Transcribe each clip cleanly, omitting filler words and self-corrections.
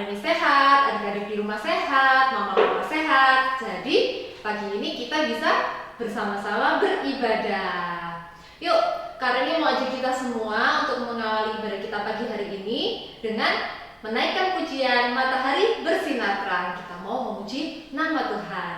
Reni sehat, adik-adik di rumah sehat, mama-mama sehat. Jadi pagi ini kita bisa bersama-sama beribadah. Yuk, Kak Reni mau ajak kita semua untuk mengawali ibadah kita pagi hari ini dengan menaikkan pujian matahari bersinar terang. Kita mau memuji nama Tuhan.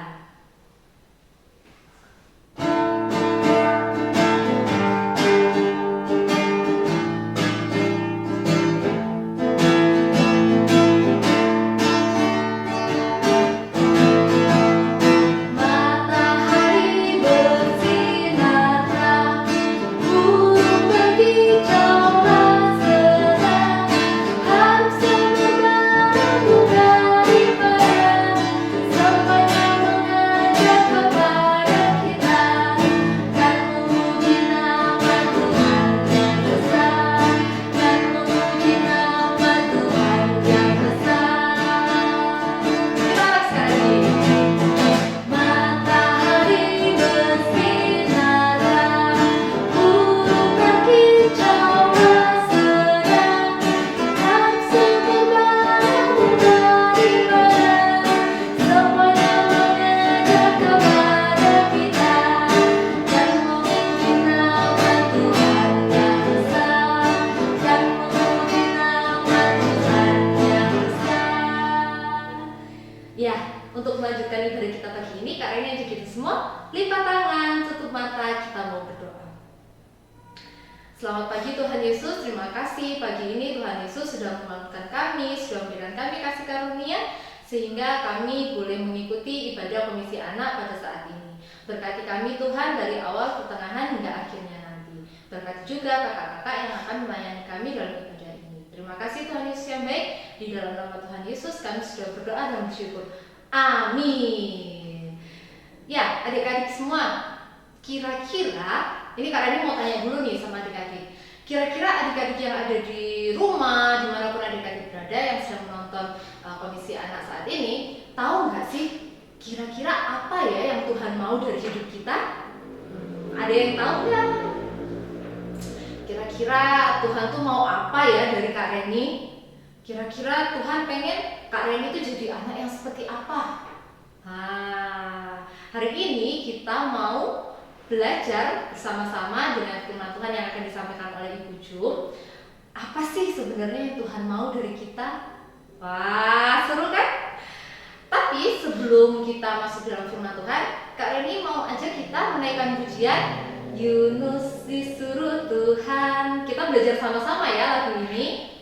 Untuk melanjutkan ibadah kita pagi ini, Kak Reni ajak kita semua lipat tangan, tutup mata, kita mau berdoa. Selamat pagi Tuhan Yesus, terima kasih pagi ini Tuhan Yesus sudah memampukan kami, sudah memberikan kami kasih karunia sehingga kami boleh mengikuti ibadah komisi anak pada saat ini. Berkati kami Tuhan dari awal, pertengahan hingga akhirnya nanti. Berkati juga kakak-kakak yang akan melayani kami dalam ibadah ini. Terima kasih Tuhan Yesus yang baik, di dalam nama Tuhan Yesus kami sudah berdoa dan bersyukur. Amin. Ya, adik-adik semua, kira-kira ini Kak Reni mau tanya dulu nih sama adik-adik. Kira-kira adik-adik yang ada di rumah, dimanapun adik-adik berada yang sedang menonton komisi anak saat ini, tahu nggak sih kira-kira apa ya yang Tuhan mau dari hidup kita? Ada yang tahu nggak? Kira-kira Tuhan tuh mau apa ya dari Kak Reni? Kira-kira Tuhan pengen Kak Reni itu jadi anak yang seperti apa? Hari ini kita mau belajar bersama-sama dengan firman Tuhan yang akan disampaikan oleh Ibu Jum. Apa sih sebenarnya yang Tuhan mau dari kita? Wah, seru kan? Tapi sebelum kita masuk dalam firman Tuhan, Kak Reni mau ajak kita menaikkan pujian Yunus disuruh Tuhan. Kita belajar sama-sama ya lagu ini.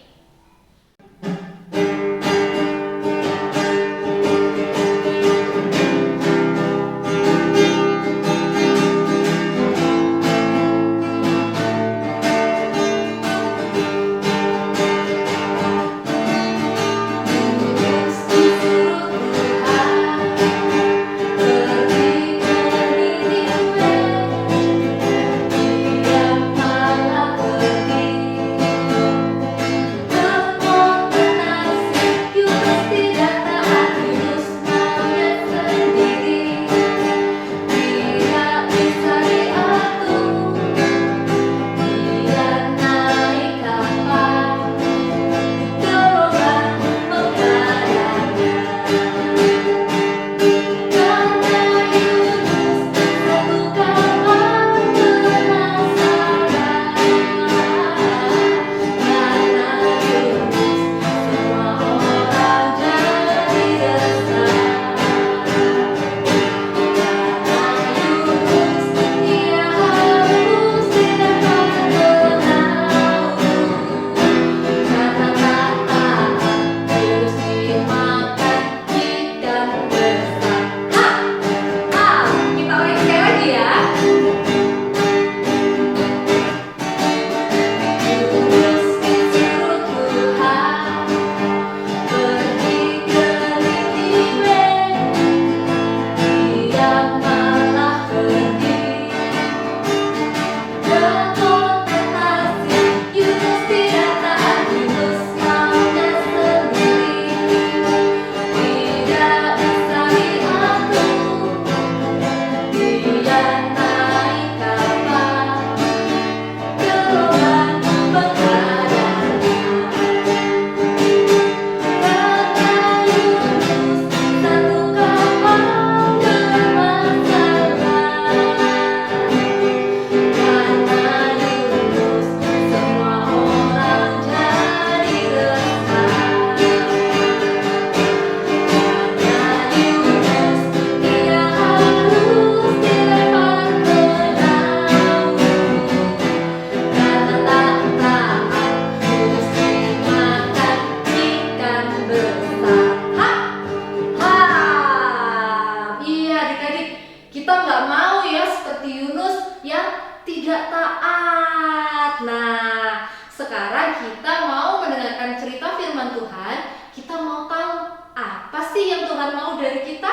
Kita nggak mau ya seperti Yunus yang tidak taat. Nah, sekarang kita mau mendengarkan cerita firman Tuhan. Kita mau tahu apa sih yang Tuhan mau dari kita?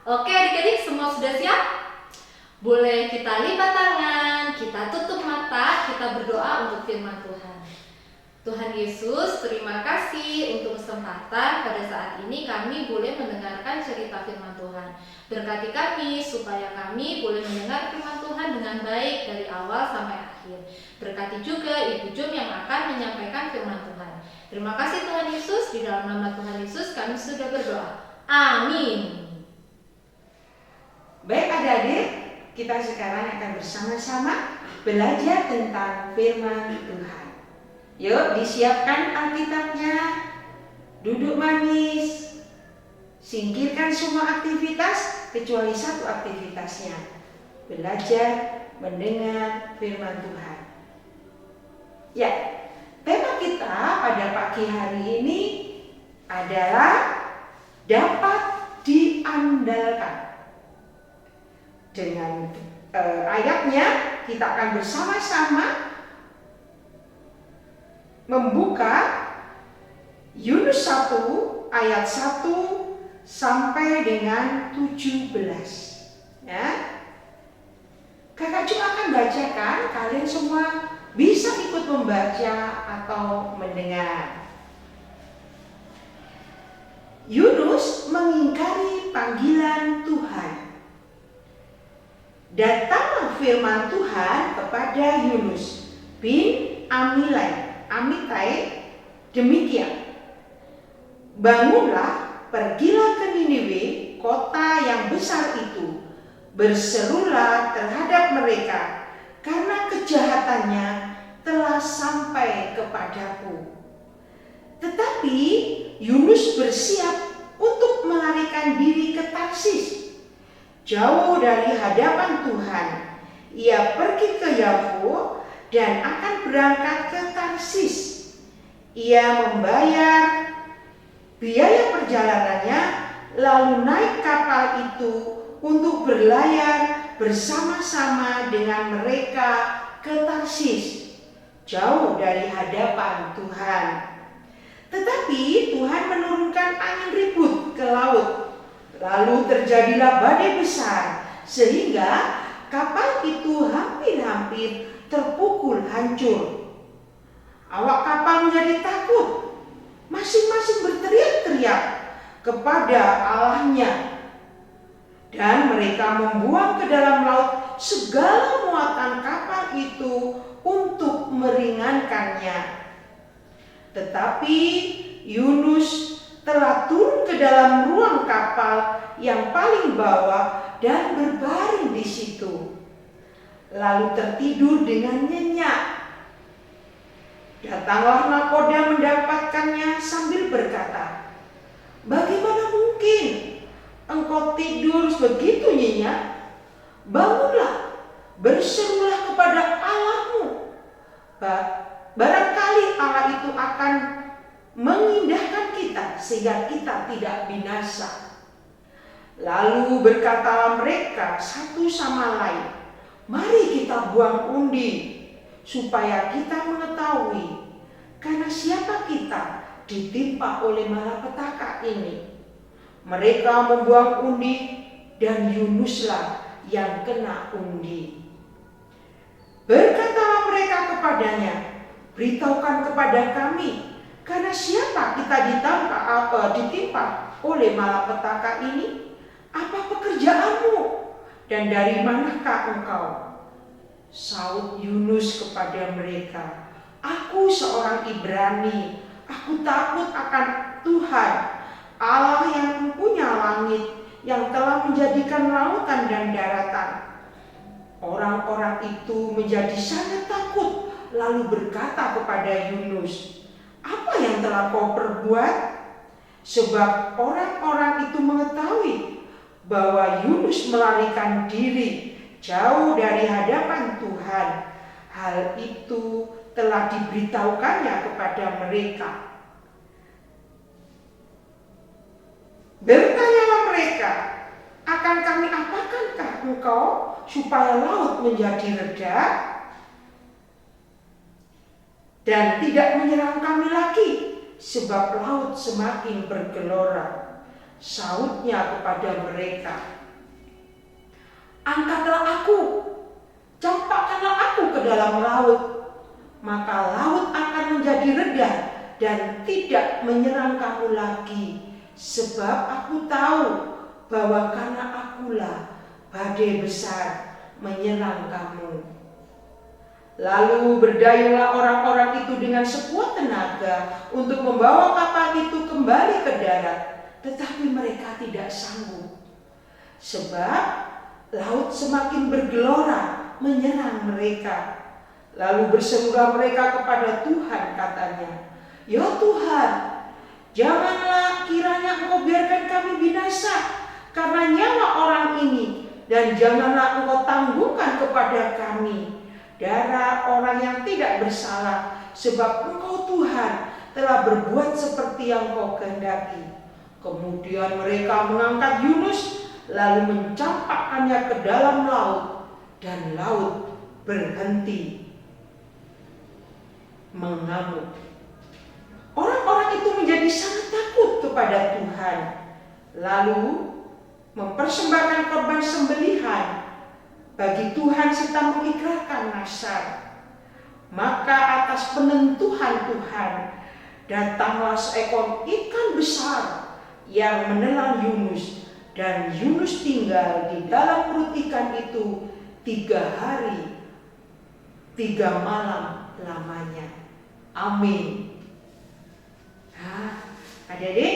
Oke adik-adik, semua sudah siap? Boleh kita lipat tangan, kita tutup mata, kita berdoa untuk firman Tuhan. Tuhan Yesus, terima kasih untuk kesempatan pada saat ini kami boleh mendengarkan cerita firman Tuhan. Berkati kami supaya kami boleh mendengar firman Tuhan dengan baik dari awal sampai akhir. Berkati juga Ibu Jum yang akan menyampaikan firman Tuhan. Terima kasih Tuhan Yesus, di dalam nama Tuhan Yesus kami sudah berdoa. Amin. Baik adik-adik, kita sekarang akan bersama-sama belajar tentang firman Tuhan. Yuk disiapkan Alkitabnya, duduk manis, singkirkan semua aktivitas kecuali satu aktivitasnya, belajar mendengar firman Tuhan. Ya, tema kita pada pagi hari ini adalah dapat diandalkan. Dengan ayatnya kita akan bersama-sama membuka Yunus 1 ayat 1 sampai dengan 17 ya. Kakak Ju akan bacakan, kalian semua bisa ikut membaca atau mendengar. Yunus mengingkari panggilan Tuhan. Datanglah firman Tuhan kepada Yunus bin Amitai demikian. Bangunlah, pergilah ke Niniwe, kota yang besar itu. Berserulah terhadap mereka, karena kejahatannya telah sampai kepadaku. Tetapi Yunus bersiap untuk melarikan diri ke Tarsis, jauh dari hadapan Tuhan. Ia pergi ke Yafo dan akan berangkat ke Tarsis. Ia membayar biaya perjalanannya, lalu naik kapal itu untuk berlayar bersama-sama dengan mereka ke Tarsis, jauh dari hadapan Tuhan. Tetapi Tuhan menurunkan angin ribut ke laut, lalu terjadilah badai besar, sehingga kapal itu hampir-hampir terpukul hancur. Awak kapal menjadi takut, masing-masing berteriak-teriak kepada Allahnya, dan mereka membuang ke dalam laut segala muatan kapal itu untuk meringankannya. Tetapi Yunus telah turun ke dalam ruang kapal yang paling bawah dan berbaring di situ, lalu tertidur dengan nyenyak. Datanglah nakoda mendapatkannya sambil berkata, "Bagaimana mungkin engkau tidur begitu nyenyak? Bangunlah, berserulah kepada Allahmu. Barangkali Allah itu akan mengindahkan kita sehingga kita tidak binasa." Lalu berkatalah mereka satu sama lain, "Mari kita buang undi, supaya kita mengetahui karena siapa kita ditimpa oleh malapetaka ini." Mereka membuang undi, dan Yunuslah yang kena undi. Berkatalah mereka kepadanya, "Beritahukan kepada kami, karena siapa kita ditimpa oleh malapetaka ini? Apa pekerjaanmu, dan dari manakah engkau?" Saud Yunus kepada mereka, "Aku seorang Ibrani. Aku takut akan Tuhan, Allah yang mempunyai langit, yang telah menjadikan lautan dan daratan." Orang-orang itu menjadi sangat takut, lalu berkata kepada Yunus, "Apa yang telah kau perbuat?" Sebab orang-orang itu mengetahui bahwa Yunus melarikan diri jauh dari hadapan Tuhan. Hal itu telah diberitahukannya kepada mereka. Bertanyalah mereka, "Akan kami apakankah engkau engkau supaya laut menjadi reda dan tidak menyerang kami lagi, sebab laut semakin bergelora. Sautnya kepada mereka, angkatlah aku, campakkanlah aku ke dalam laut, maka laut akan menjadi reda dan tidak menyerang kamu lagi, sebab aku tahu bahwa karena akulah badai besar menyerang kamu. Lalu berdayunglah orang-orang itu dengan sekuat tenaga untuk membawa kapal itu kembali ke darat, tetapi mereka tidak sanggup, sebab laut semakin bergelora menyerang mereka. Lalu berserulah mereka kepada Tuhan, katanya, "Ya Tuhan, janganlah kiranya Engkau biarkan kami binasa karena nyawa orang ini, dan janganlah Engkau tanggungkan kepada kami darah orang yang tidak bersalah, sebab Engkau Tuhan telah berbuat seperti yang Kau kehendaki." Kemudian mereka mengangkat Yunus lalu mencampakkannya ke dalam laut, dan laut berhenti mengamuk. Orang-orang itu menjadi sangat takut kepada Tuhan, lalu mempersembahkan korban sembelihan bagi Tuhan serta mengikrarkan nazar. Maka atas penentuan Tuhan datanglah seekor ikan besar yang menelan Yunus, dan Yunus tinggal di dalam perut ikan itu 3 hari 3 malam lamanya. Amin. Nah, adik-adik,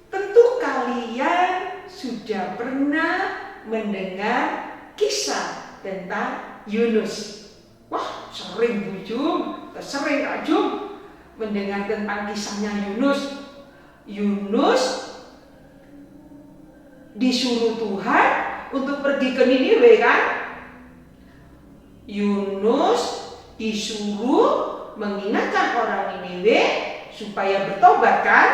tentu kalian sudah pernah mendengar kisah tentang Yunus. Wah, sering Bu Jum, sering Kak Jum mendengar tentang kisahnya Yunus. Yunus disuruh Tuhan untuk pergi ke Niniwe, kan? Yunus disuruh mengingatkan orang Niniwe supaya bertobat, kan?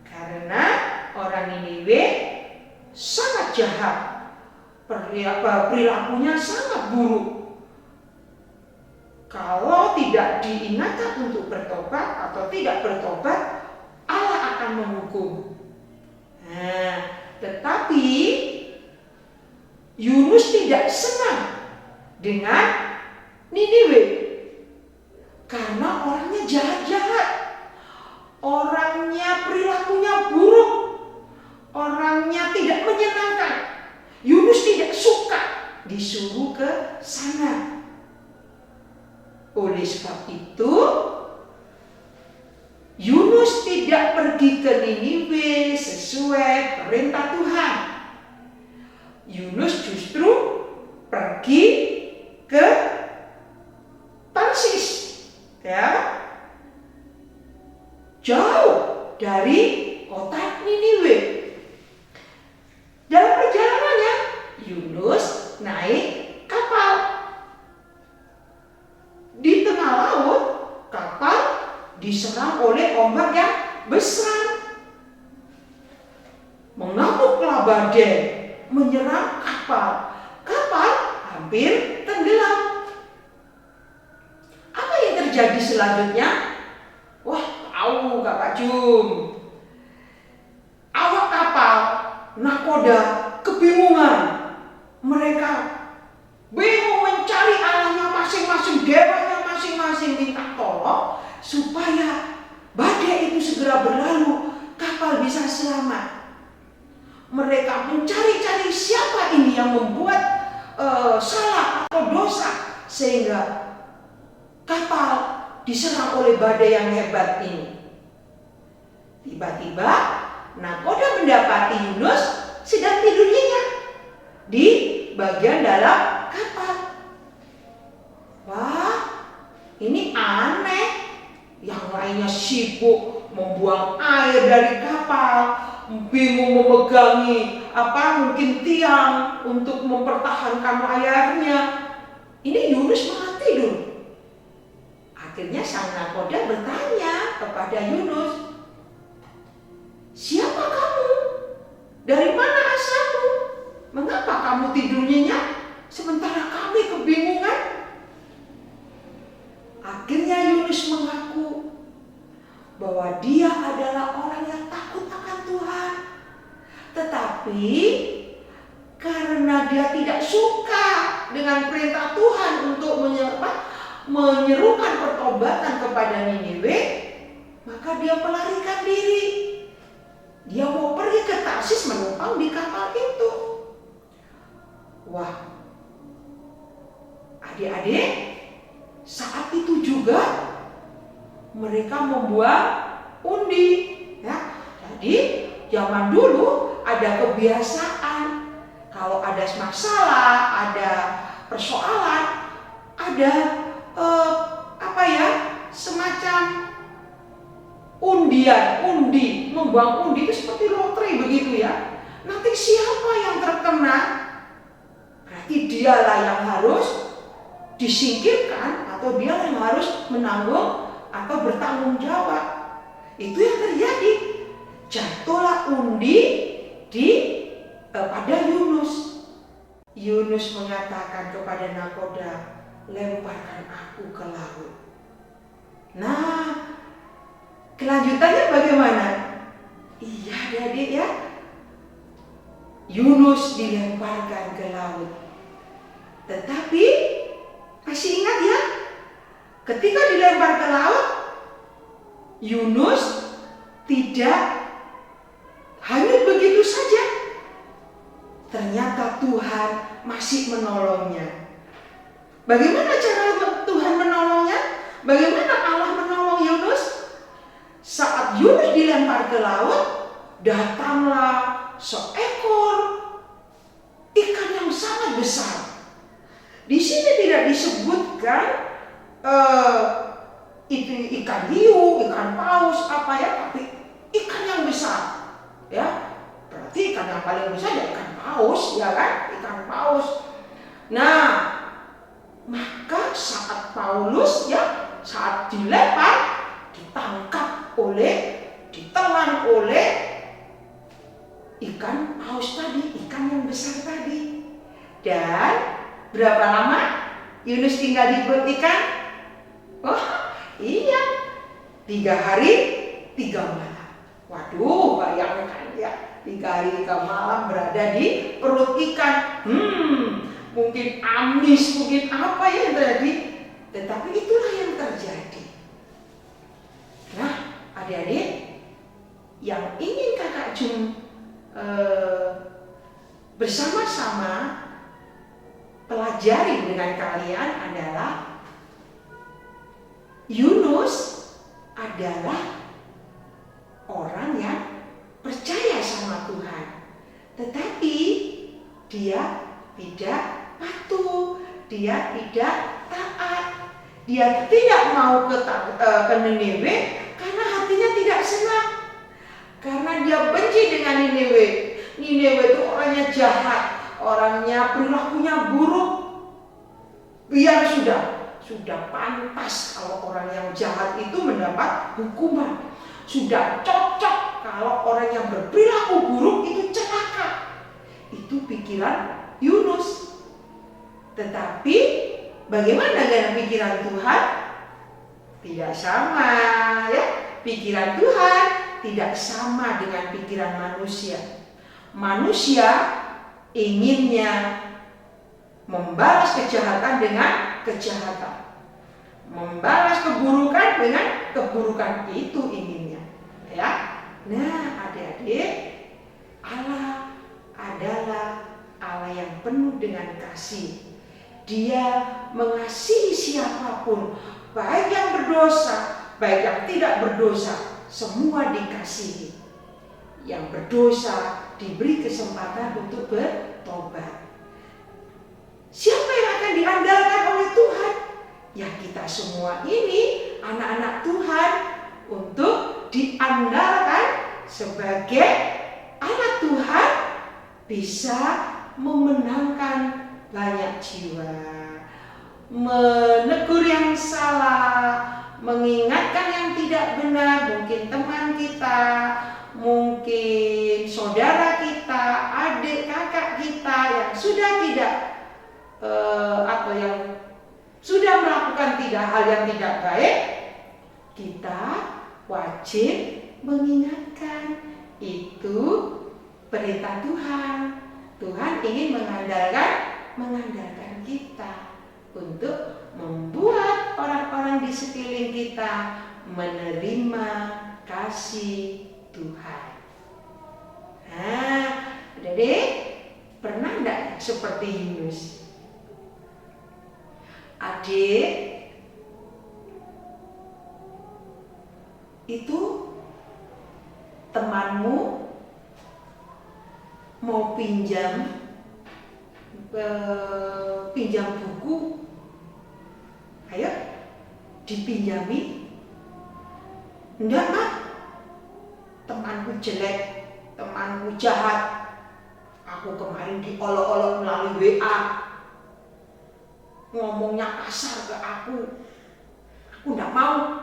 Karena orang Niniwe sangat jahat, perilakunya sangat buruk. Kalau tidak diingatkan untuk bertobat atau tidak bertobat, Allah akan menghukum. Nah, tetapi Yunus tidak senang dengan Niniwe karena orangnya jahat-jahat, orangnya perilakunya buruk, orangnya tidak menyenangkan. Yunus tidak suka disuruh ke sana. Oleh sebab itu, Yunus tidak pergi ke Niniwe sesuai perintah Tuhan. Yunus justru pergi ke Tarsis, ya, jauh dari kota Niniwe. Dalam perjalanannya, Yunus naik kapal. Di tengah laut, kapal diserang oleh ombak yang besar. Mengamuklah badai menyerang kapal. Kapal hampir tenggelam. Apa yang terjadi selanjutnya? Wah, tahu Kakak Jum. Awak kapal nakoda kebingungan. Mereka bingung mencari arahnya masing-masing, dewanya masing-masing, minta tolong supaya badai itu segera berlalu, kapal bisa selamat. Mereka mencari-cari siapa ini yang membuat salah atau dosa sehingga kapal diserang oleh badai yang hebat ini. Tiba-tiba nakoda mendapati Yunus sedang tidur nyenyak di bagian dalam kapal. Wah, ini aneh. Yang lainnya sibuk membuang air dari kapal, bingung memegangi mungkin tiang untuk mempertahankan layarnya. Ini Yunus malah tidur. Akhirnya sang nakoda bertanya kepada Yunus, "Siapa kamu? Dari mana asalmu? Tetapi karena dia tidak suka dengan perintah Tuhan untuk menyerukan pertobatan kepada Niniwe, maka dia melarikan diri. Dia mau pergi ke Tarsis menumpang di kapal itu. Wah, adik-adik, saat itu juga mereka membuang undi. Ya, jadi zaman dulu ada kebiasaan kalau ada masalah, ada persoalan, ada semacam undi, membuang undi itu seperti lotre begitu ya. Nanti siapa yang terkena, berarti dialah yang harus disingkirkan atau dia yang harus menanggung atau bertanggung jawab. Itu yang terjadi. Jatuhlah undi pada Yunus. Yunus mengatakan kepada nakoda, lemparkan aku ke laut. Nah, kelanjutannya bagaimana? Iya adik-adik ya. Yunus dilemparkan ke laut. Tetapi masih ingat ya? Ketika dilempar ke laut, Yunus tidak hanyut begitu saja. Ternyata Tuhan masih menolongnya. Bagaimana cara Tuhan menolongnya? Bagaimana Allah menolong Yunus? Saat Yunus dilempar ke laut, datanglah seekor ikan yang sangat besar. Di sini tidak disebutkan itu ikan hiu, ikan paus, tapi ikan yang besar. Ya, berarti ikan yang paling besar ya ikan paus, ya kan? Ikan paus. Nah, maka saat Paulus saat dilempar, ditelan oleh ikan paus tadi, ikan yang besar tadi. Dan berapa lama Yunus tinggal di perut ikan? Oh iya, 3 hari 3 malam. Waduh, bayangkan ya, 3 hari 3 malam berada di perut ikan. Mungkin amis, mungkin apa yang terjadi. Tetapi itulah yang terjadi. Nah, adik-adik, yang ingin kakak Jun bersama-sama pelajari dengan kalian adalah Yunus adalah orang yang percaya sama Tuhan, tetapi dia tidak patuh, dia tidak taat, dia tidak mau ke Niniwe karena hatinya tidak senang, karena dia benci dengan Niniwe. Niniwe itu orangnya jahat, orangnya perilakunya buruk. Biar sudah pantas kalau orang yang jahat itu mendapat hukuman. Sudah cocok kalau orang yang berperilaku buruk itu celaka. Itu pikiran Yunus. Tetapi bagaimana dengan pikiran Tuhan? Tidak sama ya. Pikiran Tuhan tidak sama dengan pikiran manusia. Manusia inginnya membalas kejahatan dengan kejahatan, membalas keburukan dengan keburukan, itu inginnya ya. Nah adik-adik, Allah adalah Allah yang penuh dengan kasih. Dia mengasihi siapapun, baik yang berdosa, baik yang tidak berdosa, semua dikasihi. Yang berdosa diberi kesempatan untuk bertobat. Siapa yang akan diandalkan oleh Tuhan? Ya kita semua ini anak-anak Tuhan untuk diandalkan sebagai anak Tuhan, bisa memenangkan banyak jiwa, menegur yang salah, mengingatkan yang tidak benar, mungkin teman kita, mungkin saudara kita, adik kakak kita yang sudah tidak atau yang sudah melakukan hal yang tidak baik, kita wajib mengingatkan. Itu perintah Tuhan. Tuhan ingin mengandalkan kita untuk membuat orang-orang di sekeliling kita menerima kasih Tuhan. Nah, Adik, pernah enggak seperti Yunus? Adik, itu temanmu mau pinjam buku, ayo dipinjami. Enggak, Mak, temanku jelek, temanku jahat, aku kemarin diolok-olok melalui WA, ngomongnya kasar ke aku enggak mau.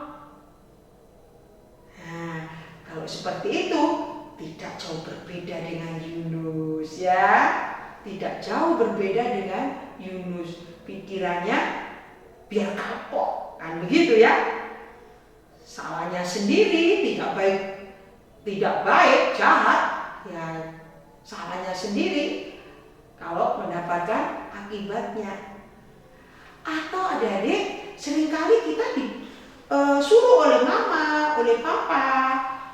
Nah, kalau seperti itu tidak jauh berbeda dengan Yunus, ya. Tidak jauh berbeda dengan Yunus. Pikirannya biar kapok, kan begitu ya. Salahnya sendiri, tidak baik, jahat, ya salahnya sendiri kalau mendapatkan akibatnya. Atau adik-adik, seringkali kita disuruh oleh mama, oleh papa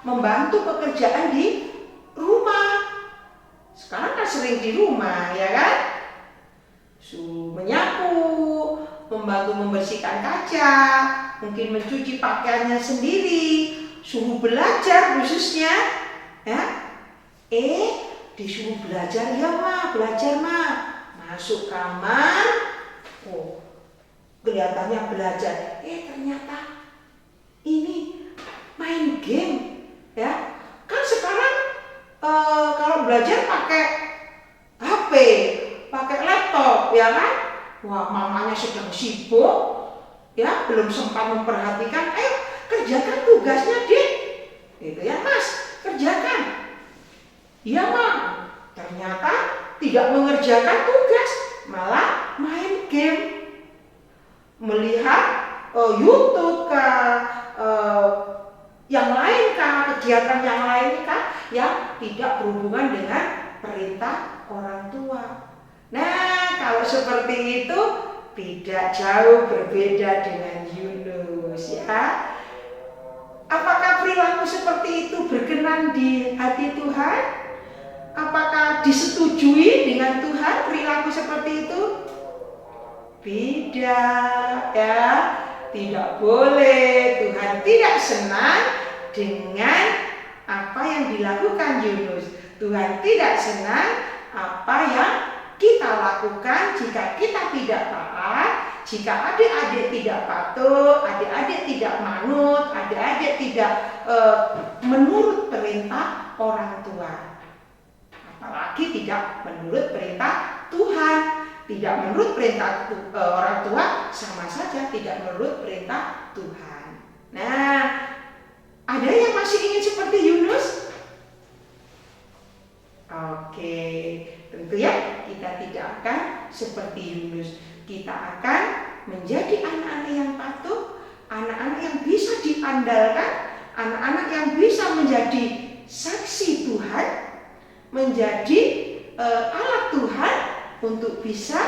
membantu pekerjaan di rumah. Sekarang kan sering di rumah, ya kan? Suruh menyapu, membantu membersihkan kaca, mungkin mencuci pakaiannya sendiri, suruh belajar khususnya, ya. Disuruh belajar, ya Ma, belajar Ma. Masuk kamar, kelihatannya belajar, ternyata ini main game, ya. Kan sekarang kalau belajar pakai HP, pakai laptop, ya kan? Wah, mamanya sedang sibuk, ya, belum sempat memperhatikan. Ayo kerjakan tugasnya, Dik. Gitu ya, Mas, kerjakan. Iya, Ma. Ternyata tidak mengerjakan tugas, malah main game, melihat YouTube kah, yang lain kah, kegiatan yang lain kah, yang tidak berhubungan dengan perintah orang tua. Nah, kalau seperti itu tidak jauh berbeda dengan Yunus, ya. Apakah perilaku seperti itu berkenan di hati Tuhan? Apakah disetujui dengan Tuhan perilaku seperti itu? Tidak, ya. Tidak boleh. Tuhan tidak senang dengan apa yang dilakukan Yunus. Tuhan tidak senang apa yang kita lakukan jika kita tidak taat, jika adik-adik tidak patuh, adik-adik tidak manut, adik-adik tidak menurut perintah orang tua. Apalagi tidak menurut perintah Tuhan. Tidak menurut perintah orang tua sama saja tidak menurut perintah Tuhan. Nah, ada yang masih ingin seperti Yunus? Oke, tentu ya kita tidak akan seperti Yunus. Kita akan menjadi anak-anak yang patuh, anak-anak yang bisa diandalkan, anak-anak yang bisa menjadi saksi Tuhan, menjadi alat Tuhan untuk bisa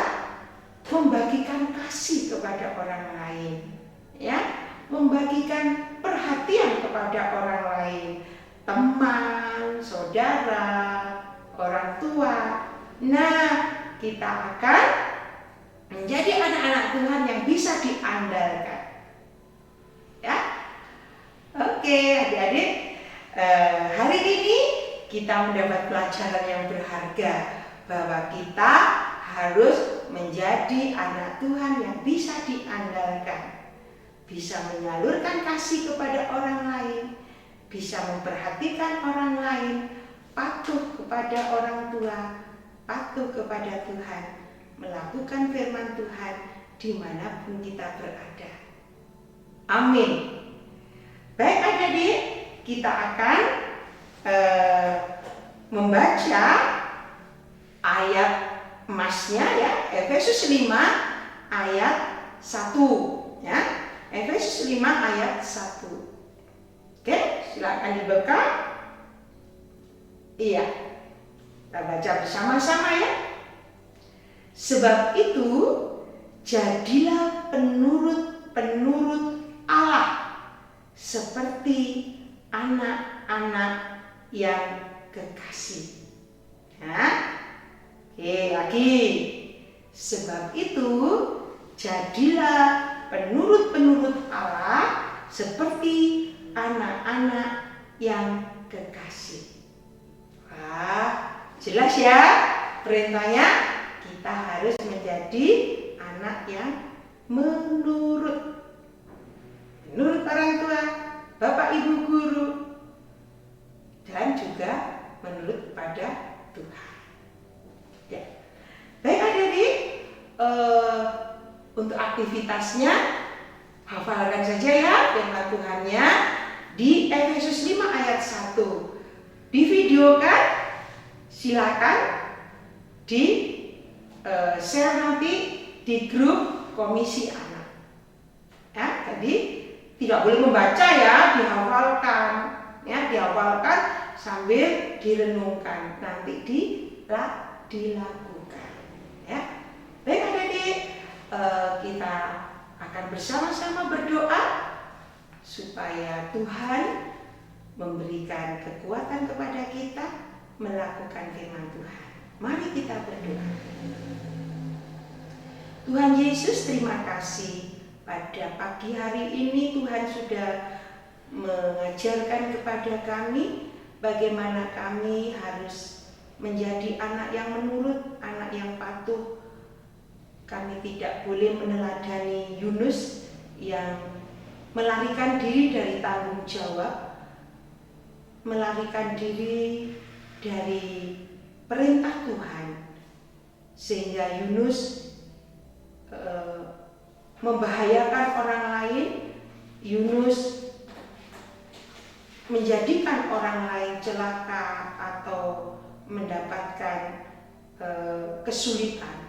membagikan kasih kepada orang lain, ya, membagikan perhatian kepada orang lain, teman, saudara, orang tua. Nah, kita akan menjadi anak-anak Tuhan yang bisa diandalkan, ya. Oke, adik-adik, hari ini kita mendapat pelajaran yang berharga bahwa kita harus menjadi anak Tuhan yang bisa diandalkan, bisa menyalurkan kasih kepada orang lain, bisa memperhatikan orang lain, patuh kepada orang tua, patuh kepada Tuhan, melakukan firman Tuhan dimanapun kita berada. Amin. Baik adik-adik, kita akan membaca ayat emasnya, ya, Efesus 5 ayat 1, ya. Efesus 5 ayat 1. Oke, silakan dibuka. Iya. Kita baca bersama-sama ya. Sebab itu, jadilah penurut-penurut Allah seperti anak-anak yang kekasih. Ya. Oke, lagi. Sebab itu, jadilah penurut-penurut Allah seperti anak-anak yang kekasih. Wah, jelas ya perintahnya, kita harus menjadi anak yang menurut orang tua, bapak ibu guru, dan juga menurut pada Tuhan. Ya. Baik adik-adik, untuk aktivitasnya hafalkan saja ya firman Tuhannya di Efesus 5 ayat 1. Divideokan, silakan di share nanti di grup komisi anak. Ya, jadi tidak boleh membaca ya, dihafalkan. Ya, dihafalkan sambil direnungkan, nanti dilakukan. Ya, baik adik-adik, kita akan bersama-sama berdoa supaya Tuhan memberikan kekuatan kepada kita melakukan firman Tuhan. Mari kita berdoa. Tuhan Yesus, terima kasih pada pagi hari ini Tuhan sudah mengajarkan kepada kami bagaimana kami harus menjadi anak yang menurut, anak yang patuh. Kami tidak boleh meneladani Yunus yang melarikan diri dari tanggung jawab, melarikan diri dari perintah Tuhan, sehingga Yunus membahayakan orang lain. Yunus menjadikan orang lain celaka atau mendapatkan kesulitan.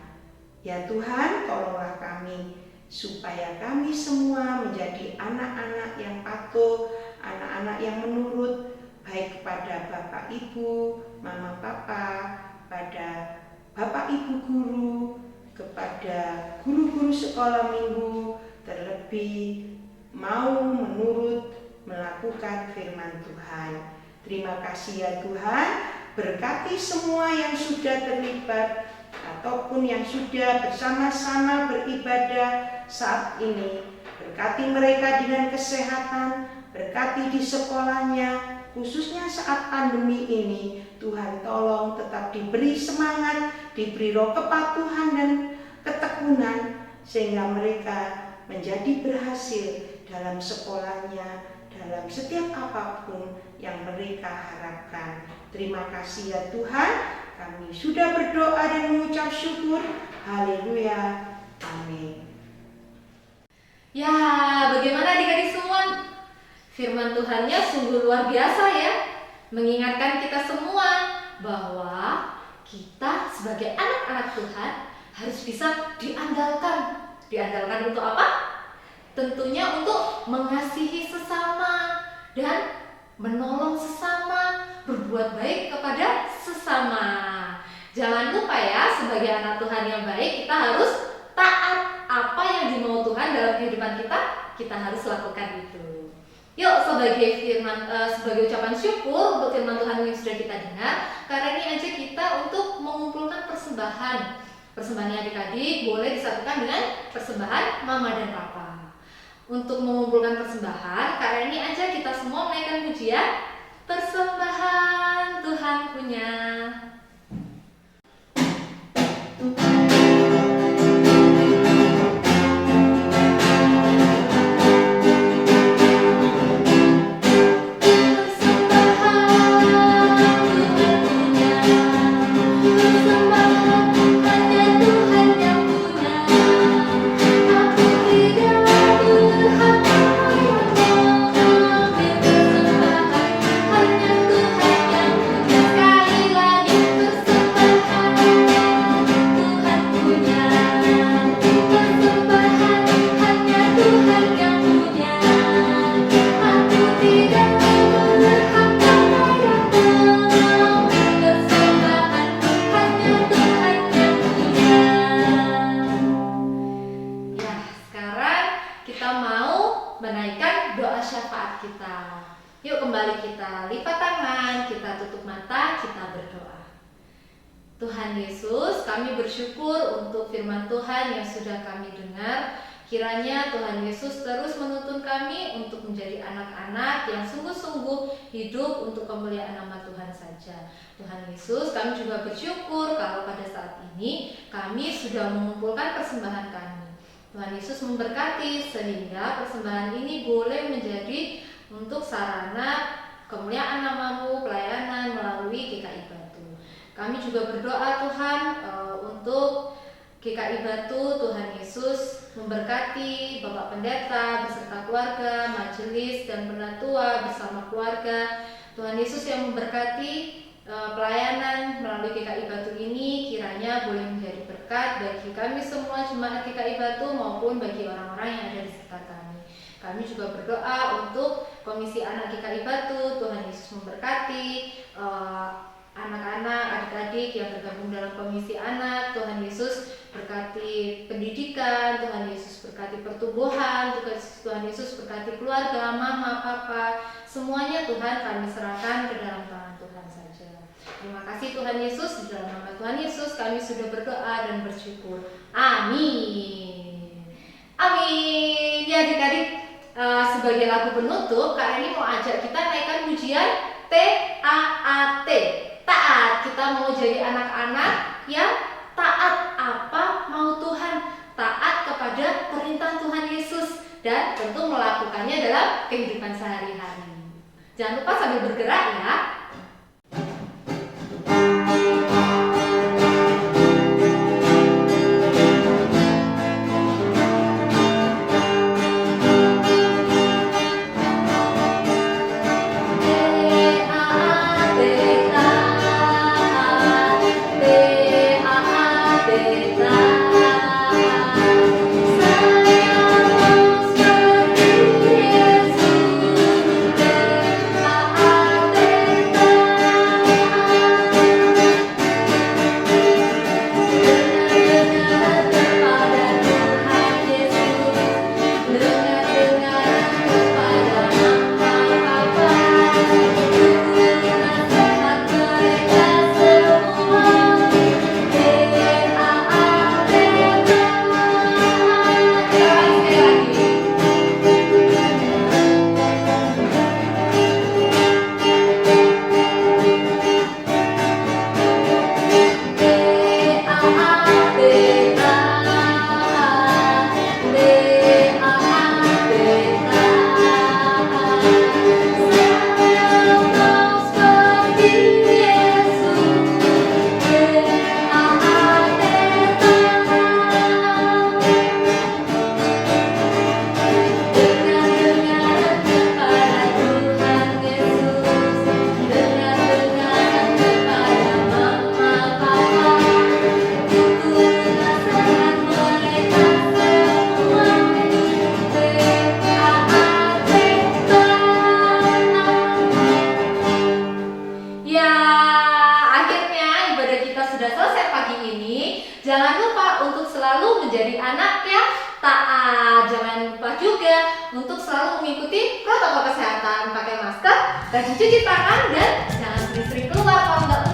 Ya Tuhan, tolonglah kami supaya kami semua menjadi anak-anak yang patuh, anak-anak yang menurut, baik kepada Bapak Ibu, Mama Papa, pada Bapak Ibu guru, kepada guru-guru sekolah minggu, terlebih mau menurut melakukan firman Tuhan. Terima kasih ya Tuhan, berkati semua yang sudah terlibat ataupun yang sudah bersama-sama beribadah saat ini. Berkati mereka dengan kesehatan, berkati di sekolahnya, khususnya saat pandemi ini. Tuhan tolong tetap diberi semangat, diberi roh kepatuhan dan ketekunan, sehingga mereka menjadi berhasil dalam sekolahnya, dalam setiap apapun yang mereka harapkan. Terima kasih ya Tuhan, kami sudah berdoa dan mengucap syukur. Haleluya. Amin. Ya, bagaimana adik-adik semua? Firman Tuhannya sungguh luar biasa ya, mengingatkan kita semua bahwa kita sebagai anak-anak Tuhan harus bisa diandalkan. Diandalkan untuk apa? Tentunya untuk mengasihi sesama dan menolong sesama, berbuat baik kepada sesama. Jangan lupa ya, sebagai anak Tuhan yang baik, kita harus taat. Apa yang dimau Tuhan dalam kehidupan kita harus lakukan itu. Yuk, sebagai ucapan syukur untuk firman Tuhan yang sudah kita dengar, karena ini aja kita untuk mengumpulkan persembahan. Persembahannya adik-adik boleh disatukan dengan persembahan Mama dan Papa. Untuk mengumpulkan persembahan, karena ini aja kita semua menaikkan pujian, persembahan Tuhan punya. Sekali lagi Tuhan Yesus, kami bersyukur untuk firman Tuhan yang sudah kami dengar. Kiranya Tuhan Yesus terus menuntun kami untuk menjadi anak-anak yang sungguh-sungguh hidup untuk kemuliaan nama Tuhan saja. Tuhan Yesus, kami juga bersyukur kalau pada saat ini kami sudah mengumpulkan persembahan kami. Tuhan Yesus memberkati sehingga persembahan ini boleh menjadi untuk sarana kemuliaan nama-Mu, pelayanan melalui GKI Batu. Kami juga berdoa Tuhan untuk GKI Batu. Tuhan Yesus memberkati Bapak Pendeta beserta keluarga, majelis dan penatua bersama keluarga. Tuhan Yesus yang memberkati pelayanan melalui GKI Batu ini kiranya boleh menjadi berkat bagi kami semua jemaat GKI Batu maupun bagi orang-orang yang ada di sekitar kami. Kami juga berdoa untuk Komisi Anak GKI Batu. Tuhan Yesus memberkati anak-anak, adik-adik yang bergabung dalam Komisi Anak. Tuhan Yesus berkati pendidikan, Tuhan Yesus berkati pertumbuhan, Tuhan Yesus berkati keluarga, mama, papa, semuanya Tuhan kami serahkan ke dalam tangan Tuhan saja. Terima kasih Tuhan Yesus, di dalam nama Tuhan Yesus kami sudah berdoa dan bersyukur. Amin. Amin. Ya adik-adik, sebagai lagu penutup, Kak Reni mau ajak kita naikkan pujian T-A-A-T. Taat. Kita mau jadi anak-anak yang taat apa mau Tuhan, taat kepada perintah Tuhan Yesus dan tentu melakukannya dalam kehidupan sehari-hari. Jangan lupa sambil bergerak ya. Jangan lupa untuk selalu menjadi anak yang taat. Jangan lupa juga untuk selalu mengikuti protokol kesehatan, pakai masker, rajin cuci tangan, dan jangan sering-sering keluar kalau nggak